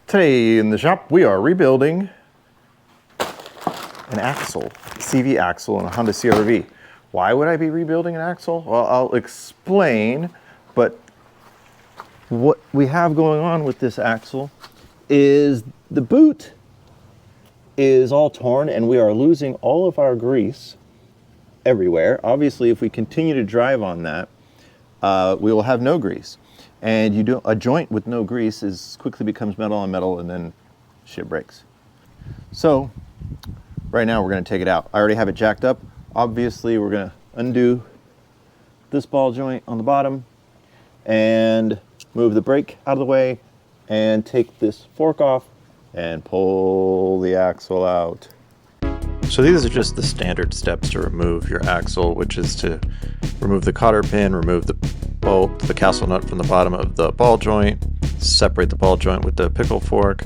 Today in the shop, we are rebuilding an axle, CV axle in a Honda CR-V. Why would I be rebuilding an axle? Well, I'll explain, but what we have going on with this axle is the boot is all torn and we are losing all of our grease everywhere. Obviously, if we continue to drive on that, we will have no grease. And a joint with no grease quickly becomes metal on metal and then shit breaks. So right now we're going to take it out. I already have it jacked up. Obviously we're going to undo this ball joint on the bottom and move the brake out of the way and take this fork off and pull the axle out. So these are just the standard steps to remove your axle, which is to remove the cotter pin, remove the bolt, the castle nut from the bottom of the ball joint, separate the ball joint with the pickle fork,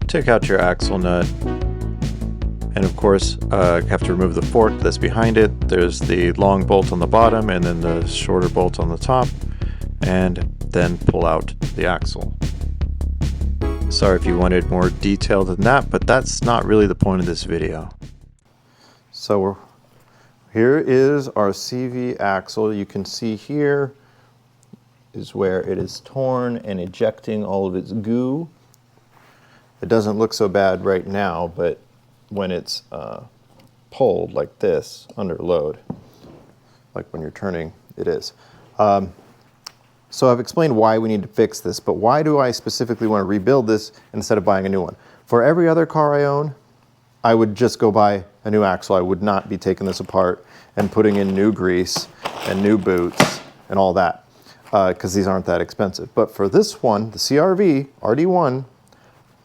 take out your axle nut, and of course you have to remove the fork that's behind it. There's the long bolt on the bottom and then the shorter bolt on the top, and then pull out the axle. Sorry if you wanted more detail than that, but that's not really the point of this video. So here is our CV axle. You can see here is where it is torn and ejecting all of its goo. It doesn't look so bad right now, but when it's pulled like this under load, like when you're turning, it is. So I've explained why we need to fix this, but why do I specifically want to rebuild this instead of buying a new one? For every other car I own, I would just go buy a new axle. I would not be taking this apart and putting in new grease and new boots and all that, because these aren't that expensive. But for this one, the CR-V, RD1,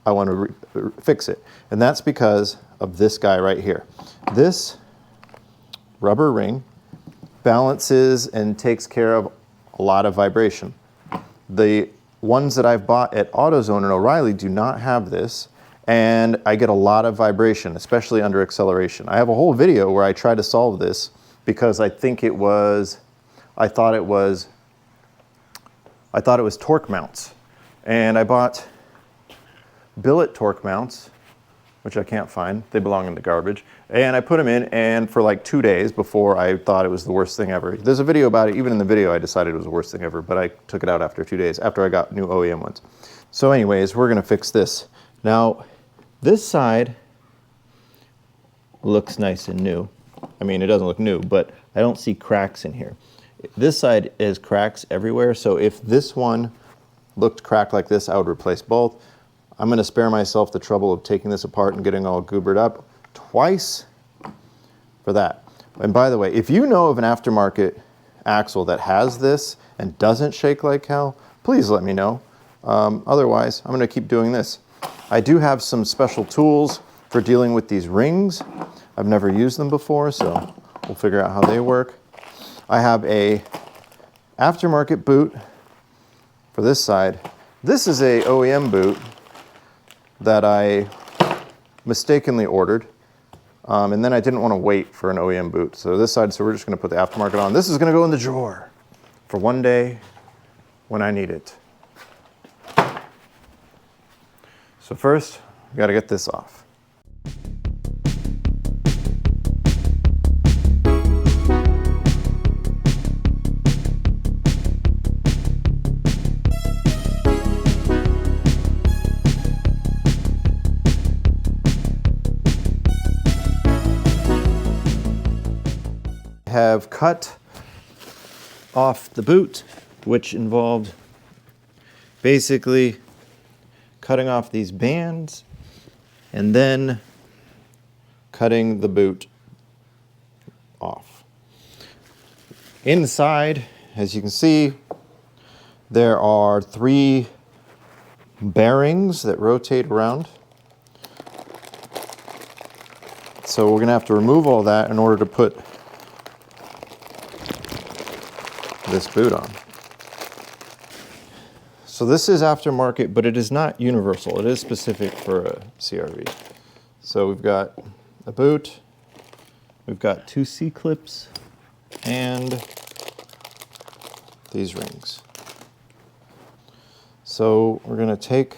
I want to fix it. And that's because of this guy right here. This rubber ring balances and takes care of a lot of vibration. The ones that I've bought at AutoZone and O'Reilly do not have this, and I get a lot of vibration, especially under acceleration. I have a whole video where I try to solve this because I thought it was torque mounts. And I bought billet torque mounts, which I can't find. They belong in the garbage. And I put them in, and for like 2 days before I thought it was the worst thing ever. There's a video about it. Even in the video, I decided it was the worst thing ever, but I took it out after 2 days, after I got new OEM ones. So anyways, we're gonna fix this. Now, this side looks nice and new. I mean, it doesn't look new, but I don't see cracks in here. This side has cracks everywhere, so if this one looked cracked like this, I would replace both. I'm going to spare myself the trouble of taking this apart and getting all goobered up twice for that. And by the way, if you know of an aftermarket axle that has this and doesn't shake like hell, please let me know. Otherwise, I'm going to keep doing this. I do have some special tools for dealing with these rings. I've never used them before, so we'll figure out how they work. I have a aftermarket boot for this side. This is a OEM boot that I mistakenly ordered, and then I didn't want to wait for an OEM boot. So this side, so we're just going to put the aftermarket on. This is going to go in the drawer for one day when I need it. So first, we got to get this off. Have cut off the boot, which involved basically cutting off these bands and then cutting the boot off. Inside, as you can see, there are 3 bearings that rotate around. So we're going to have to remove all that in order to put this boot on. So this is aftermarket, but it is not universal. It is specific for a CR-V. So we've got a boot, we've got 2 C-clips, and these rings. So we're going to take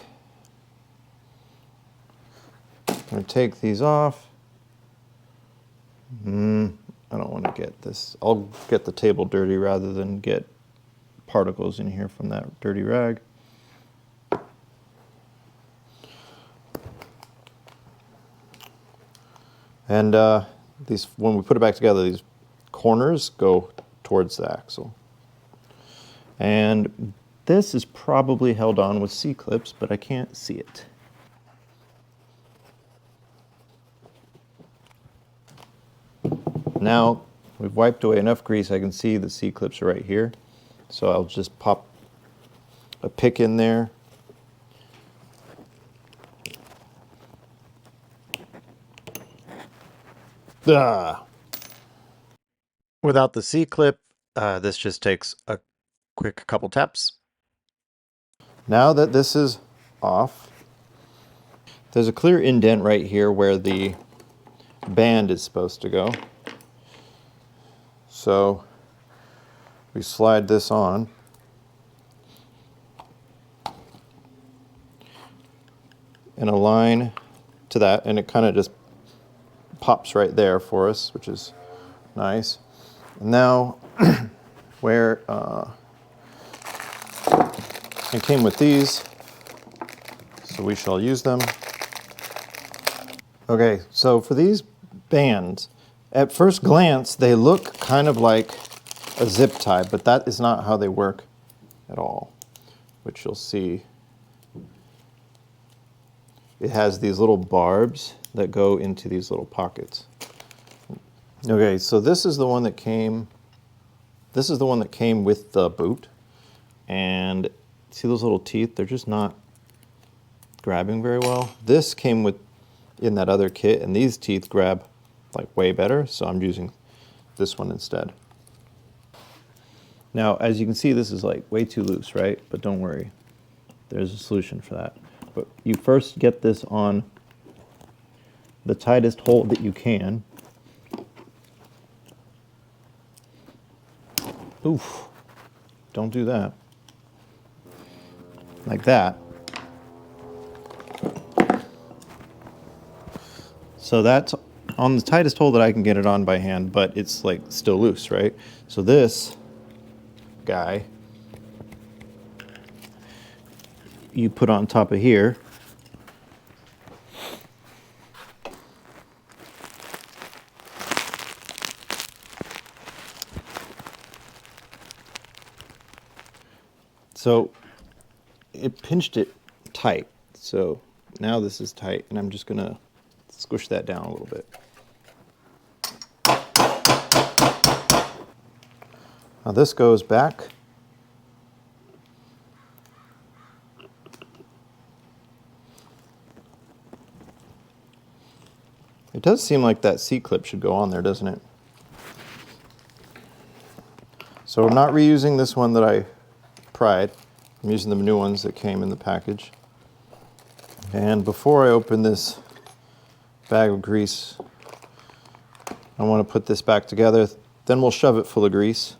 going to take these off. I don't want to get this. I'll get the table dirty rather than get particles in here from that dirty rag. And these, when we put it back together, these corners go towards the axle. And this is probably held on with C-clips, but I can't see it. Now, we've wiped away enough grease, I can see the C-clips are right here. So I'll just pop a pick in there. Ah. Without the C-clip, this just takes a quick couple taps. Now that this is off, there's a clear indent right here where the band is supposed to go. So we slide this on. And align to that, and it kind of just pops right there for us, which is nice. And now, where it came with these, so we shall use them. Okay, so for these bands, at first glance, they look kind of like a zip tie, but that is not how they work at all, which you'll see. It has these little barbs that go into these little pockets. Okay, so this is the one that came with the boot. And see those little teeth? They're just not grabbing very well. This came with in that other kit, and these teeth grab like way better, so I'm using this one instead. Now, as you can see, this is like way too loose, right? But don't worry, there's a solution for that. But you first get this on the tightest hole that you can. Oof, don't do that. Like that. So that's on the tightest hole that I can get it on by hand, but it's like still loose, right? So this guy, you put on top of here. So it pinched it tight. So now this is tight, and I'm just gonna squish that down a little bit. Now this goes back. It does seem like that C-clip should go on there, doesn't it? So I'm not reusing this one that I pried. I'm using the new ones that came in the package. And before I open this bag of grease, I want to put this back together. Then we'll shove it full of grease.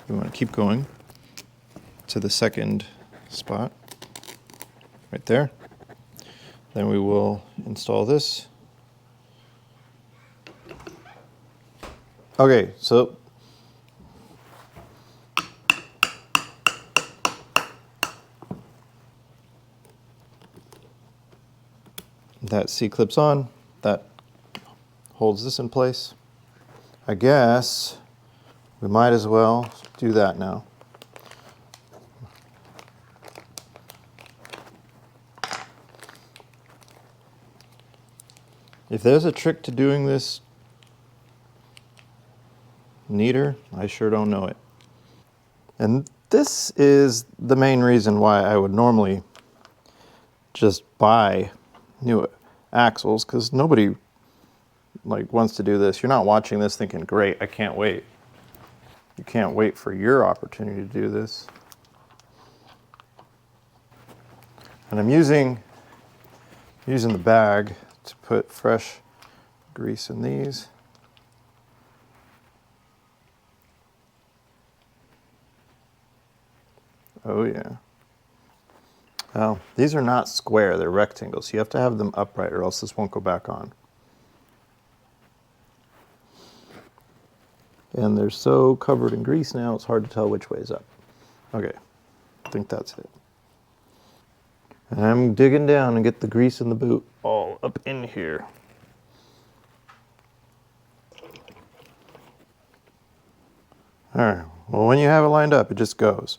You want to keep going to the second spot, right there. Then we will install this. Okay, so that C-clips on, that holds this in place. I guess we might as well do that now. If there's a trick to doing this neater, I sure don't know it. And this is the main reason why I would normally just buy new axles, because nobody like wants to do this. You're not watching this thinking, great, I can't wait. You can't wait for your opportunity to do this. And I'm using the bag to put fresh grease in these. Oh yeah. Well, these are not square, they're rectangles. You have to have them upright or else this won't go back on. And they're so covered in grease now, it's hard to tell which way is up. Okay, I think that's it. And I'm digging down and get the grease in the boot all up in here. All right, well, when you have it lined up, it just goes.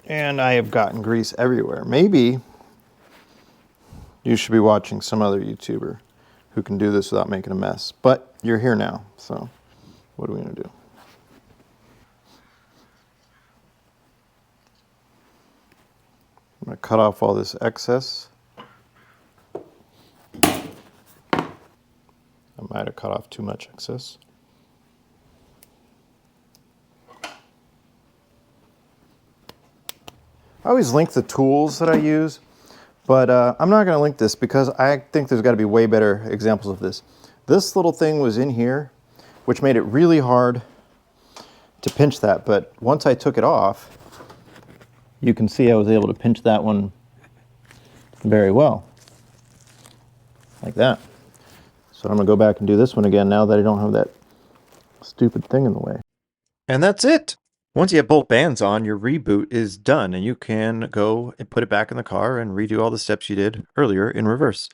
And I have gotten grease everywhere. Maybe you should be watching some other YouTuber who can do this without making a mess. But you're here now, so what are we gonna do? I'm gonna cut off all this excess. I might have cut off too much excess. I always link the tools that I use, but I'm not gonna link this because I think there's gotta be way better examples of this. This little thing was in here, which made it really hard to pinch that, but once I took it off, you can see I was able to pinch that one very well, like that. So I'm gonna go back and do this one again now that I don't have that stupid thing in the way. And that's it. Once you have both bands on, your reboot is done and you can go and put it back in the car and redo all the steps you did earlier in reverse.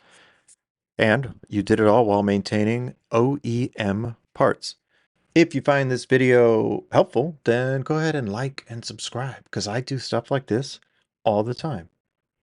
And you did it all while maintaining OEM parts. If you find this video helpful, then go ahead and like and subscribe because I do stuff like this all the time.